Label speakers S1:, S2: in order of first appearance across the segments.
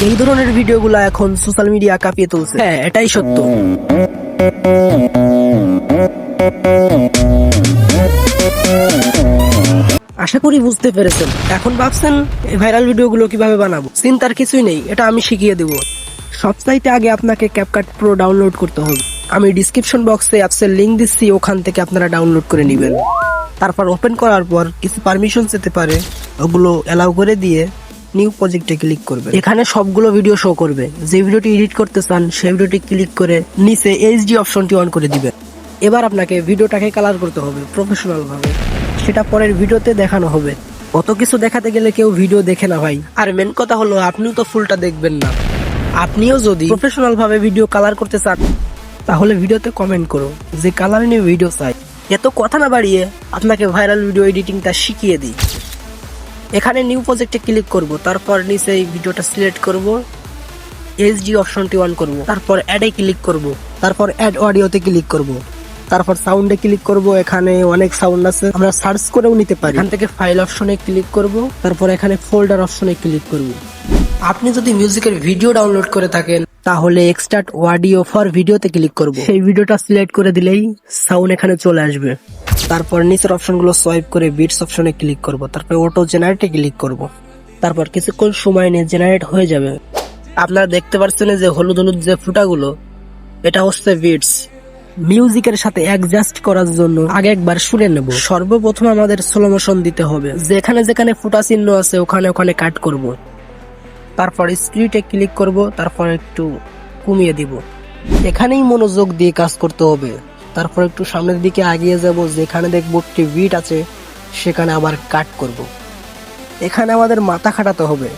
S1: এই ধরনের ভিডিওগুলো এখন সোশ্যাল মিডিয়া কাঁপিয়ে তুলছে। হ্যাঁ, এটাই সত্য। আশা করি বুঝতে পেরেছেন। এখন ভাবছেন এই ভাইরাল ভিডিওগুলো কিভাবে বানাবো? চিন্তার কিছুই নেই, এটা আমি শিখিয়ে দেব। সবচাইতে আগে আপনাকে ক্যাপকাট প্রো ডাউনলোড করতে হবে। আমি ডিসক্রিপশন বক্সে অ্যাপসের লিংক দিচ্ছি, ওখান থেকে আপনারা ডাউনলোড করে নেবেন। তারপর ওপেন করার পর কিছু পারমিশন যেতে পারে, ওগুলো অ্যালাউ করে দিয়ে নিউ প্রজেক্টে ক্লিক করবেন। এখানে সবগুলো ভিডিও শো করবে। যে ভিডিওটি এডিট করতে চান সেই ভিডিওটি ক্লিক করে নিচে এইচডি অপশনটি অন করে দিবেন। এবার আপনাকে ভিডিওটাকে কালার করতে হবে প্রফেশনাল ভাবে, সেটা পরের ভিডিওতে দেখানো হবে। অত কিছু দেখাতে গেলে কেউ ভিডিও দেখে না ভাই। আর মেন কথা হলো আপনিও তো ফুলটা দেখবেন না। আপনিও যদি প্রফেশনাল ভাবে ভিডিও কালার করতে চান তাহলে ভিডিওতে কমেন্ট করো যে কালার নিয়ে ভিডিও চাই। এত কথা না বাড়িয়ে আপনাকে ভাইরাল ভিডিও এডিটিংটা শিখিয়ে দিই। এখানে নিউ প্রজেক্টে ক্লিক করব, তারপর নিচে এই ভিডিওটা সিলেক্ট করব, এইচডি অপশনটি অন করব, তারপর অ্যাডে ক্লিক করব, তারপর অ্যাড অডিওতে ক্লিক করব, তারপর সাউন্ডে ক্লিক করব। এখানে অনেক সাউন্ড আছে, আমরা সার্চ করেও নিতে পারি। এখান থেকে ফাইল অপশনে ক্লিক করব, তারপর এখানে ফোল্ডার অপশনে ক্লিক করব। আপনি যদি মিউজিকের ভিডিও ডাউনলোড করে থাকেন তাহলে এক্সট্রাক্ট অডিও ফর ভিডিওতে ক্লিক করব। সেই ভিডিওটা সিলেক্ট করে দিলেই সাউন্ড এখানে চলে আসবে। তারপর নিচের অপশনগুলো সোয়াইপ করে বিটস অপশনে ক্লিক করব, তারপর অটো জেনারেটে ক্লিক করব। তারপর কিছুক্ষণ সময় নিয়ে জেনারেট হয়ে যাবে। আপনারা দেখতে পাচ্ছেন যে হলুদ হলুদ যে ফুটাগুলো, এটা হচ্ছে বিটস। মিউজিকের সাথে অ্যাডজাস্ট করার জন্য আগে একবার শুনে নেব। সর্বপ্রথম আমাদের স্লো মোশন দিতে হবে। যেখানে যেখানে ফুটা চিহ্ন আছে ওখানে ওখানে কাট করব। তারপর স্ক্রিটে ক্লিক করব, তারপর একটু কমিয়ে দিব। এখানেই মনোযোগ দিয়ে কাজ করতে হবে। তারপর একটু সামনের দিকে এগিয়ে যাব, যেখানে দেখব একটি বিট আছে সেখানে আবার কাট করব। এখানে আমাদের মাথা খাটাতে হবে।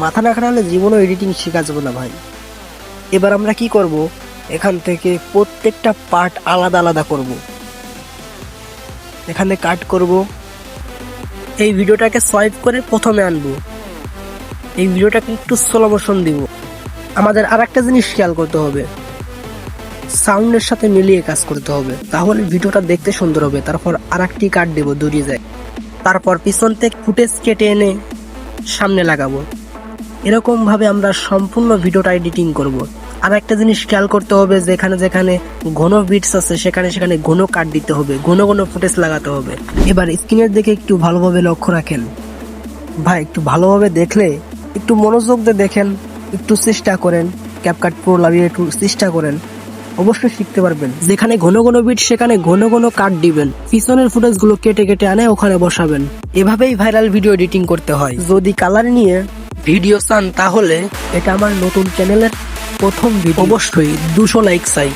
S1: মাথা না খাটালে জীবনও এডিটিং শেখা যাবে না ভাই। এবার আমরা কি করব, এখান থেকে প্রত্যেকটা পার্ট আলাদা আলাদা করব। এখানে কাট করব। এই ভিডিওটাকে সোয়াইপ করে প্রথমে আনবো। এই ভিডিওটাকে একটু স্লো মোশন দিব। আমাদের আরেকটা জিনিস খেয়াল করতে হবে, সাউন্ডের সাথে মিলিয়ে কাজ করতে হবে, তাহলে ভিডিওটা দেখতে সুন্দর হবে। তারপর আরেকটি কাট দেব, দূরিয়ে যায়। তারপর পিছন থেকে ফুটেজ কেটে এনে সামনে লাগাবো। এরকম ভাবে আমরা সম্পূর্ণ ভিডিওটা এডিটিং করব। আর একটা জিনিস খেয়াল করতে হবে, যেখানে যেখানে ঘন বিটস আছে সেখানে সেখানে ঘন কাট দিতে হবে, ঘন ঘন ফুটেজ লাগাতে হবে। এবার স্ক্রিনের দিকে একটু ভালোভাবে লক্ষ্য রাখেন ভাই, একটু ভালোভাবে দেখলে, একটু মনোযোগ দিয়ে দেখেন, একটু চেষ্টা করেন, ক্যাপকাট প্রো লাগিয়ে একটু চেষ্টা করেন, অবশ্যই শিখতে পারবেন। যেখানে ঘন ঘন বিট সেখানে ঘন ঘন কাট দিবেন, পিছনের ফুটেজ গুলো কেটে কেটে আনে ওখানে বসাবেন। এভাবেই ভাইরাল ভিডিও এডিটিং করতে হয়। যদি কালার নিয়ে ভিডিও চান তাহলে এটা আমার নতুন চ্যানেলের প্রথম ভিডিও, অবশ্যই 200 লাইক চাই।